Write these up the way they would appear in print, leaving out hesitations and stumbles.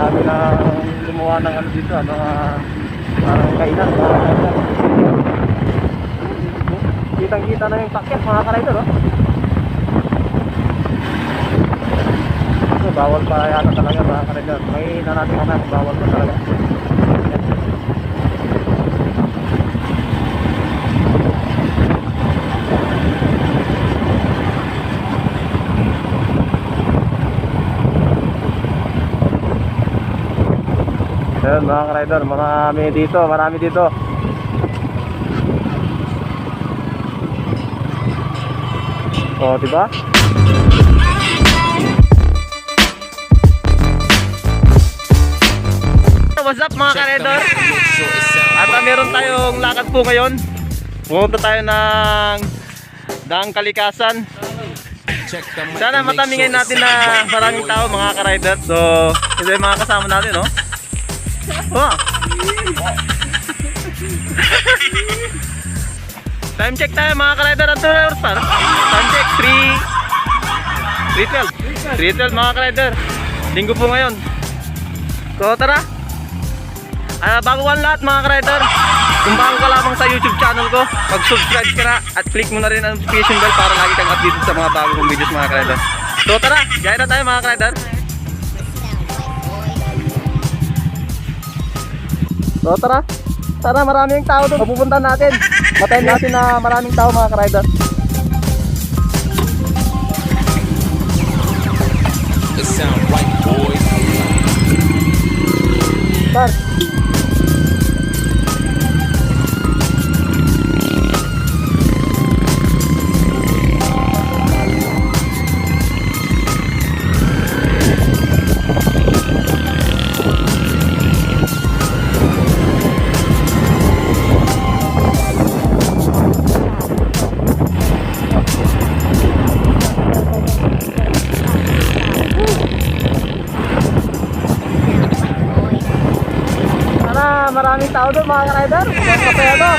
Dami na lumuha ng ano dito, mga parang kainan, mga kainan. Kitang-kita na yung packet, mga ka-rider, oh. So, bawal pa yata talaga, mga ka-rider. May na natin kung bawal pa talaga. Ayan mga ka-rider, marami dito. O, diba? What's up mga ka-rider? At meron tayong lakad po ngayon. Pumunta tayo ng Daang Kalikasan. Sana matamingin natin na maraming tao mga ka-rider. So, ito yung mga kasama natin, no? Oh. Time check tayo mga ka-rider. At 2 hours pa, no? Time check 3:12 mga ka-rider. Linggo po ngayon. So tara. Baguhan lahat mga ka-rider. Kung bago ka lamang sa YouTube channel ko, mag-subscribe ka na at click mo na rin ang notification bell para lagi kang updated sa mga bago kong videos mga ka-rider. So tara, gaya na tayo mga ka-rider. So tara, sana maraming tao doon mapupunta natin. Matayin natin na maraming tao mga ka-rider. The sound right, boys. Sir. Maraming tao doon mga ka-rider. Masaya to.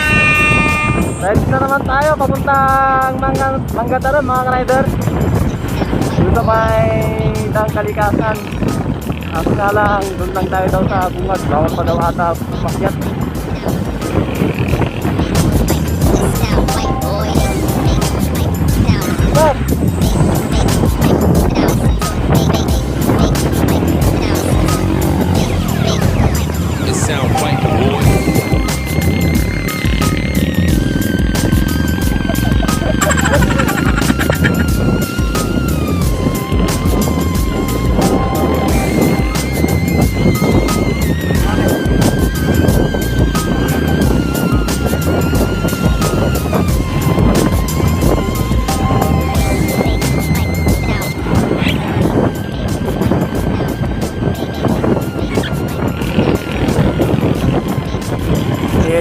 Rides na naman tayo papuntang Manggataran mga ka-rider. Dito may Daang Kalikasan. Ako nga lang, doon lang tayo daw sa bungad. Bawal pa daw ata makyat. Sir! Sound right, boy.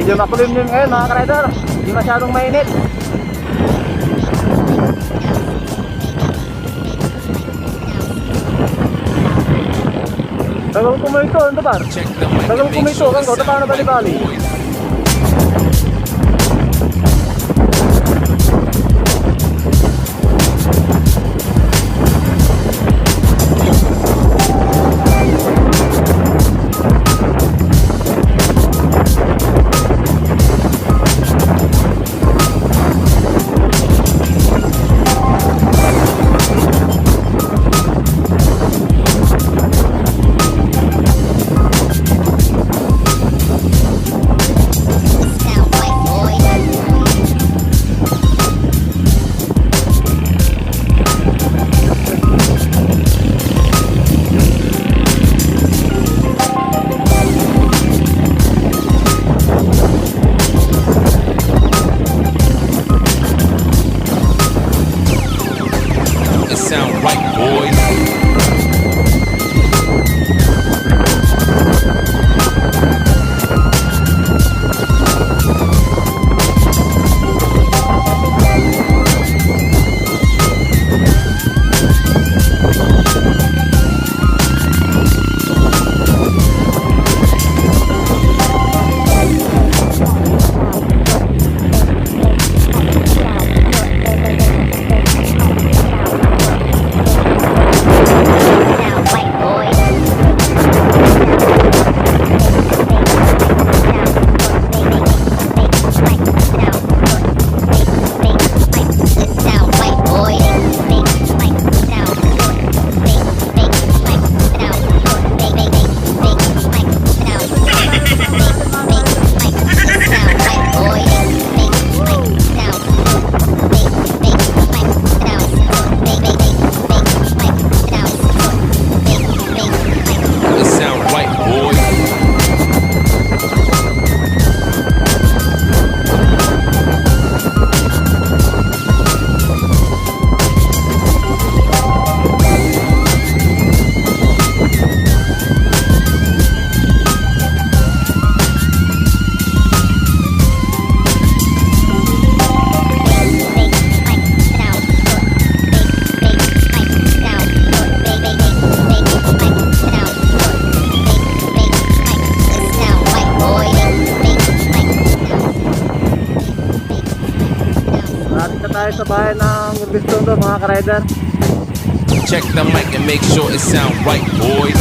Medyo makulimlim ngayon mga ka-rider. Hindi masyadong mainit. Tagal kumito, ano ba? Tagal kumito, kan ko, paano bali-bali? tayo sa bahay ng Urbistondo mga ka-rider. Check the mic and make sure it sound right, boys.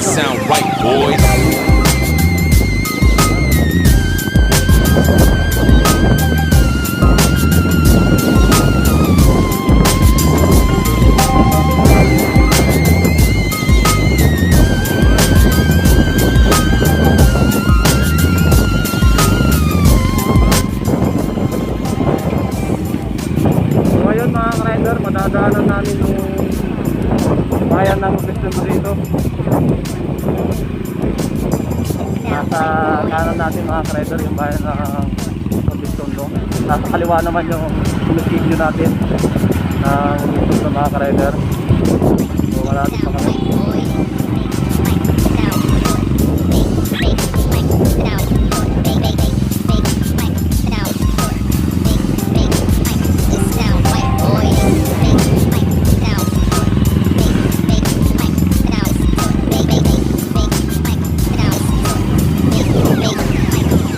Sound white boy. Pangulong It sound right, boys. So ayun mga ka-rider, madadaanan namin yung bayan ng Urbistondo dito. Nasa kanan natin mga ka-rider yung bayan ng Urbistondo. Nasa kaliwa naman yung munisipyo natin ng Urbistondo mga ka-rider. So malapit pa kami.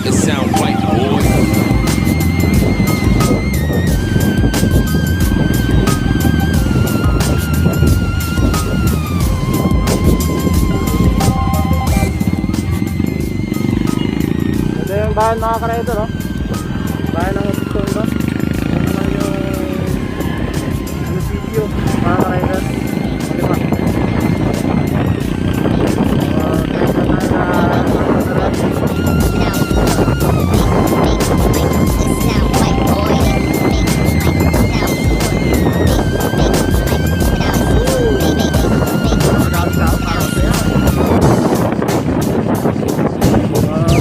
It sound right, boys. Ito yung bayan mga ka-rider, oh. Bayan ng Urbistondo. Ito naman yung munisipyo mga ka-rider. Kaliwa. Kahit na tayo na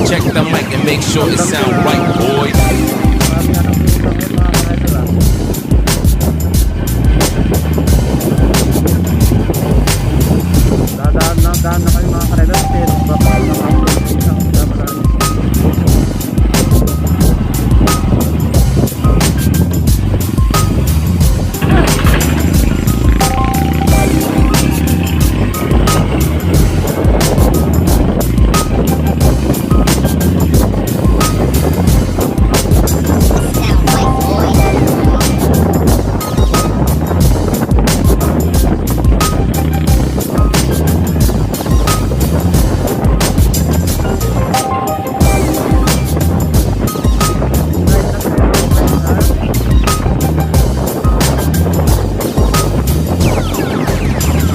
Check the mic and make sure it sound right, boys. marami nga ng putang yun mga ka-rider, ah. Daan na kayo mga ka-rider kasi babal na mga isang dapat.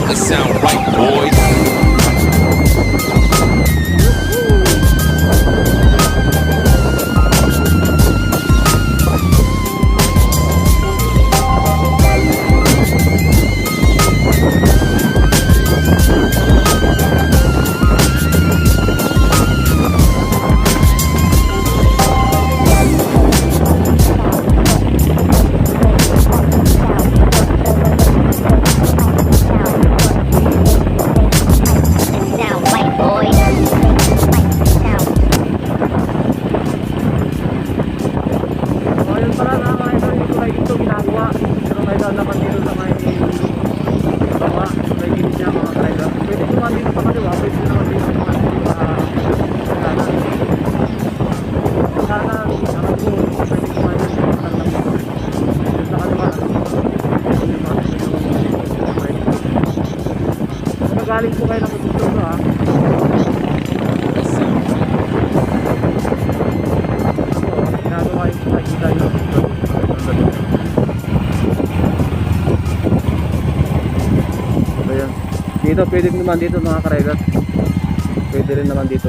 It sound right, boys. So ayun pala na mga ito, yung tulay dito ginagawa. Pero may naman dito sa may baba, may gilid niya mga ka-rider. Pwede naman dito sa kaliwa, pwede naman dito sa kanan. Kanan, kanan po, pwede kumain dito sa kanan. Dito sa kaliwa, galing po kayo ng Urbistondo, ha. It sound right. Ginagawa yung makikita yung so yan. Dito pwede naman dito mga ka-rider. Pwede rin naman dito.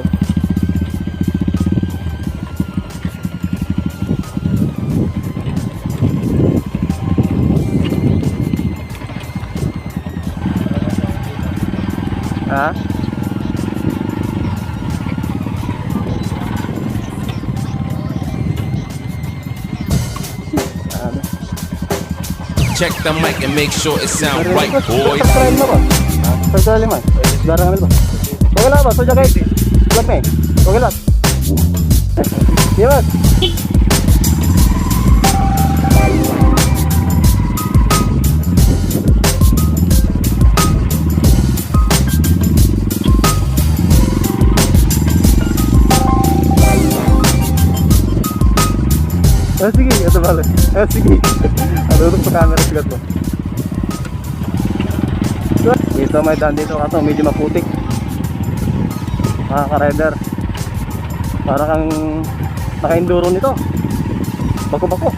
Ha? Ano? Check the mic and make sure it sound right, boys. Subscribe na ba? Ha? Subscribe naman. Darang kami ba? Okay lang ba? So, guys. Vlog me. Okay lang. Iya, Mas. Sige, ito pala. Sige. Adurog sa camera sigat ko. Dito may daan dito kaso medyo maputik. Mga ka-rider. Para kang naka-enduro nito. Bako-bako.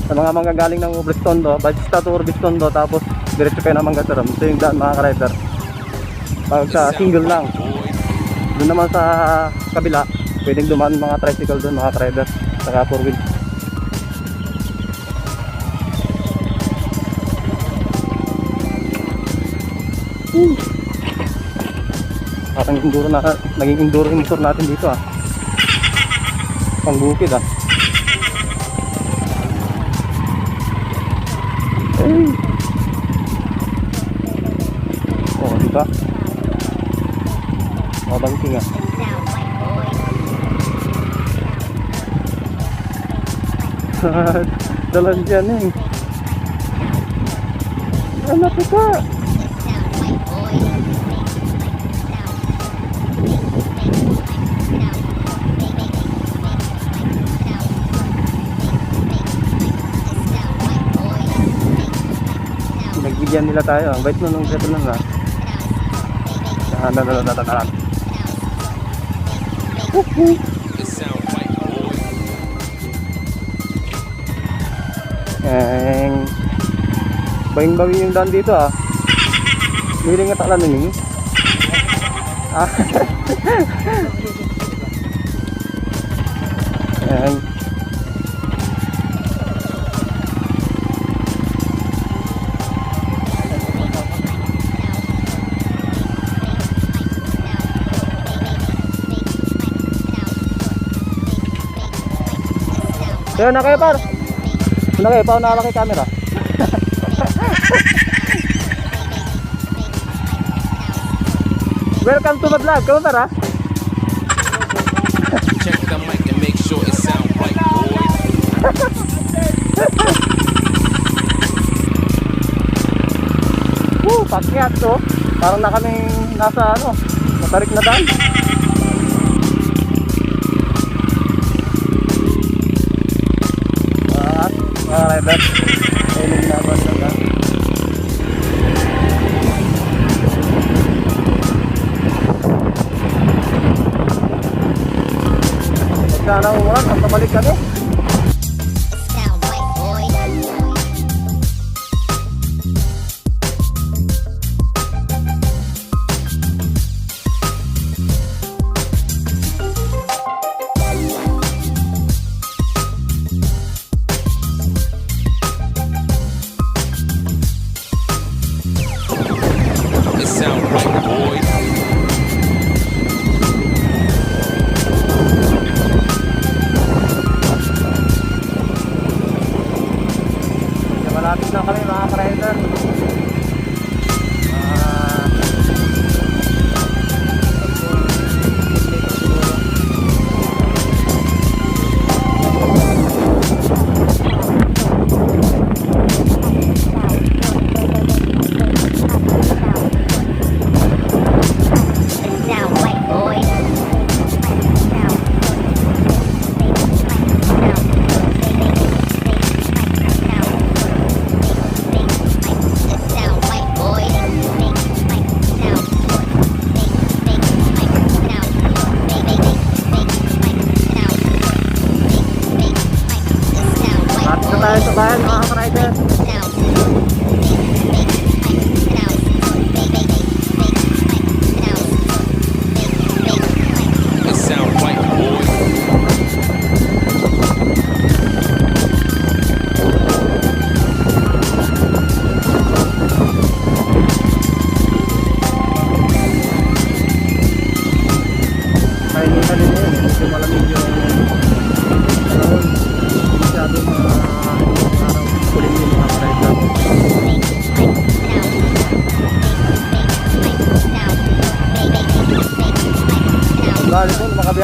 Sa mga manggagaling ng Bristondo, Bajista to Bristondo, tapos diretso kayo ng Manggasaram. Ito yung daan mga ka-rider. Pag sa single lang. Doon naman sa kabila, pwedeng dumaan mga tricycle doon, mga rider, saka 4 wheel. Parang enduro na, naging enduro yung motor natin dito ah. Pangbukid ah. Hey. Oh, dito ah. Oh, bangking ah. Dalan dyan eh. Anak ko ka. Nagbigyan nila tayo. Ang bait nung gato lang ah. Dalan. It sound right, boys. Bawing-bawing yung daan dito ah. Miring nga taklan nun ah. Ayan. Kaya na kayo par. Na kayo, paano na kay camera? Welcome to my vlog. Kamu par ha? Check the mic and make sure it sound right, boys. Pakyat to. Parang na kaming nasa ano, matarik na daan. Rider. Ini naman na. Sana umulan, ang pabalik kami. Sound right, boys. It sound right, boys.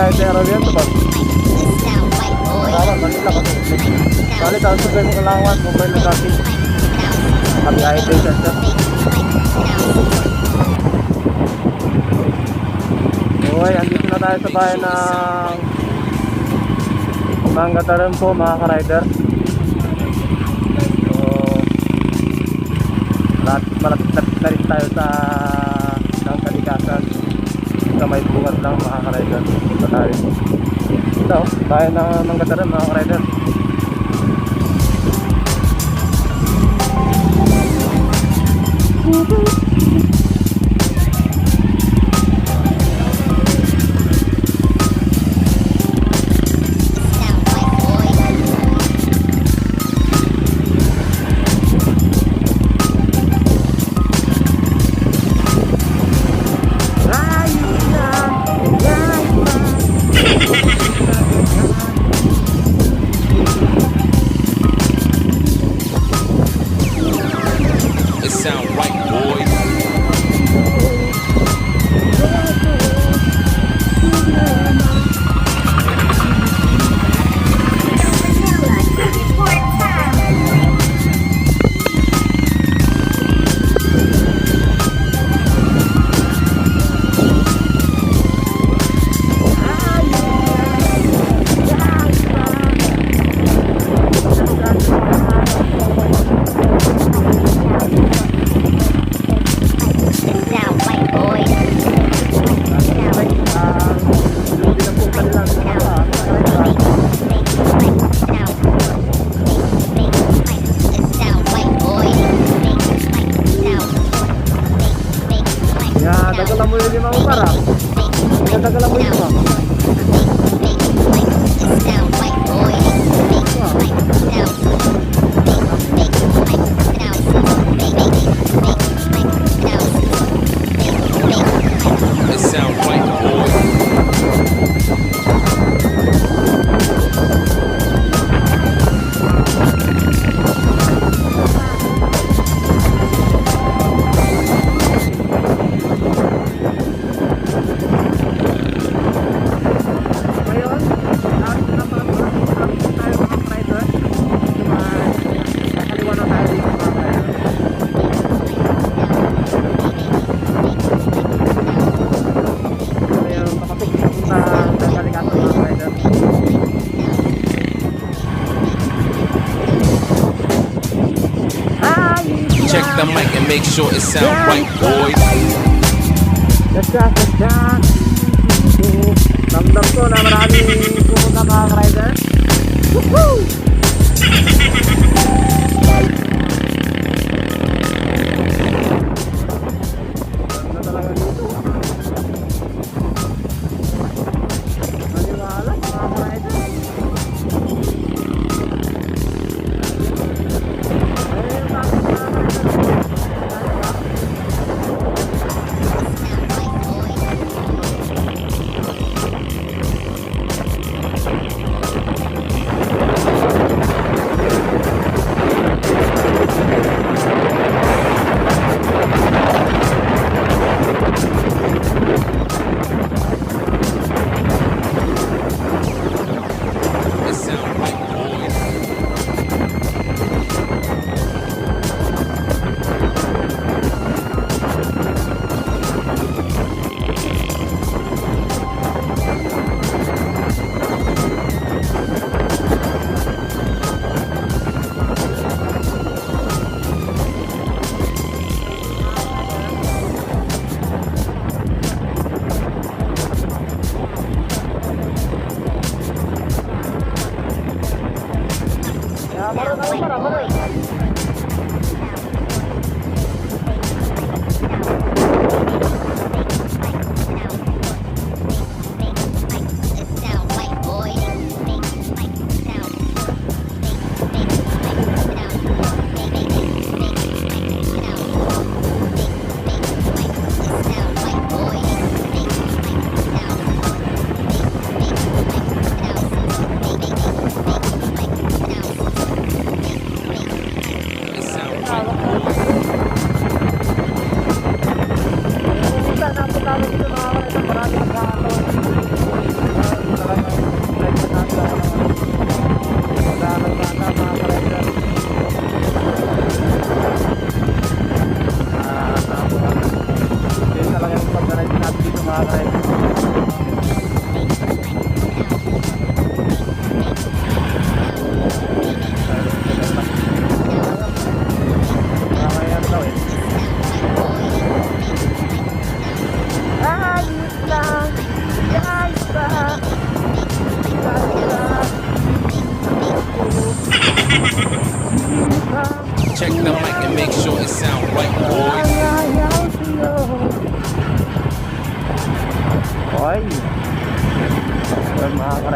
biyahe sa Arabian to ba? Kawan, Manila ba to? Kali taon sa kayo mga lawan, mobile na dati. Kabiyahe tayo siya. Okay, andito na tayo sa bahay ng Mangataran po mga ka-rider. So, malapit na rin tayo sa kalikasan. Sa may bungat lang mga ka-rider. Ito tayo. Ito, bahay ng Mangataran mga ka-rider. It sound right, boys. Now, white boys. Ya, dagalan mo yung limang para. Ya, dagalan mo yung limang. It sound right, boys. Ngayon, tayo mga rider. Kaliwa na tayo dito mga rider. Ngayon, makapit sa kalikasan mga rider. Check the mic and make sure it sound right, boys. Ramdam ko na maraming pumunta mga rider. Ganda talaga dito. Maniwala mga rider.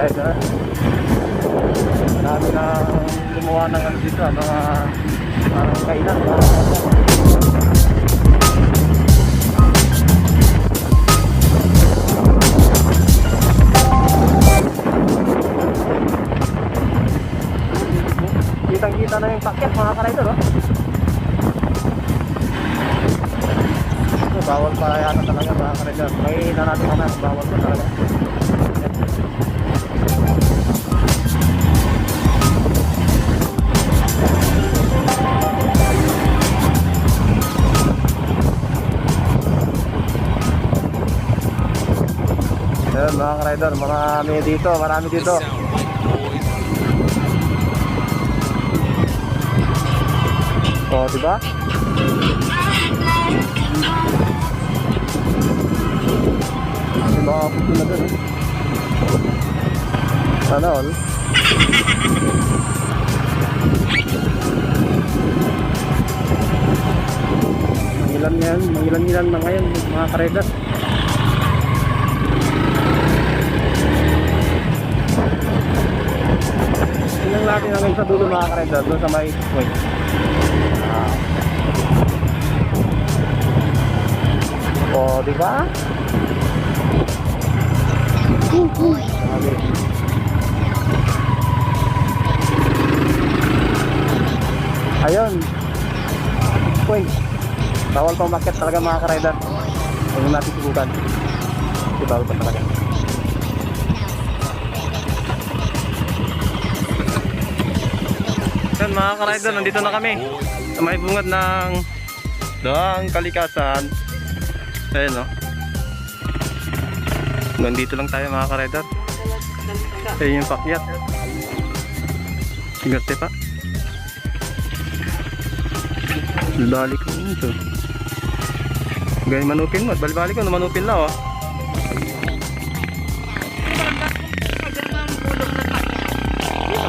ka-rider. Marami na gumawa ng ano dito, mga parang kainan. Kitang-kita na yung paket mga ka-rider, oh. Bawal pa yata talaga mga ka-rider. May na natin mamaya kung bawal pa talaga. Ayan mga ka-rider, marami dito, marami It dito. sound right, boys. O, diba? May mga puso na dun, eh. Sana all. Mangilan-ngilan na ngayon mga ka-rider. Tingnan natin hanggang sa dulo mga ka-rider, doon sa may point. O, diba? Grabe. Ayun. Point. Bawal pa umakyat talaga mga ka-rider. Huwag natin subukan. Kasi bawal pa talaga. Yan mga ka-rider, nandito na kami sa may bungad ng Daang Kalikasan. Ayan o. Nandito lang tayo mga ka-rider. Ayan yung pakyat. Sigarte pa. Balik ko ito. Gaya manupin mo. Balik ko na manupin na oh.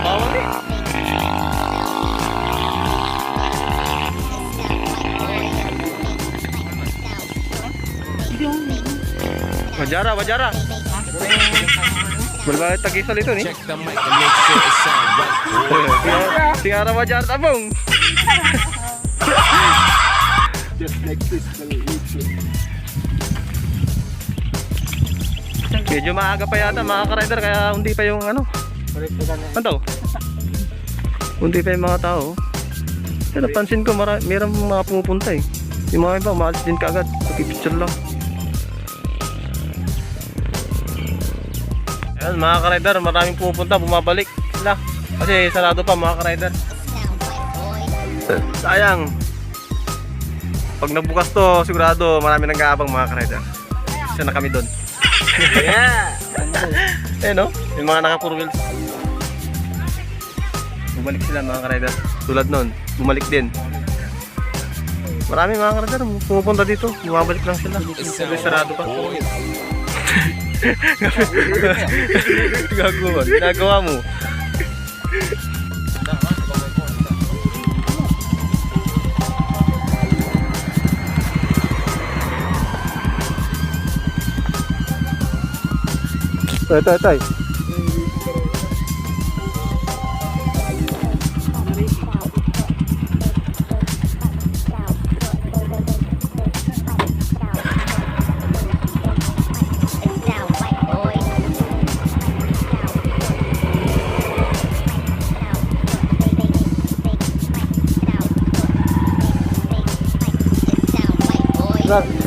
Bawal eh. Wajara. Balbalik tagisal ito ni. Check the mic and make sure it sound right, boys. Singara wajara tabong. Just like this. Medyo maaga pa yata mga ka-rider kaya hindi pa yung ano. Ano to? Hindi pa yung mga tao. Kaya napansin ko mayroong mga pumupunta eh. Yung mga iba maalis din kaagad. Picture lang. Ayan mga ka-rider, maraming pumupunta, bumabalik sila. Kasi sarado pa mga ka-rider. Sayang. Pag nagbukas to, sigurado marami nag-aabang mga ka-rider. Isa na kami doon. Yeah! Eh no, yung mga naka 4 wheels. Bumalik sila mga ka-rider. Tulad nun, bumalik din. Marami mga ka-rider pumupunta dito, bumabalik lang sila. It sound Sabi sarado right, pa. boys. Ginagawa mo. Ito. Vlog.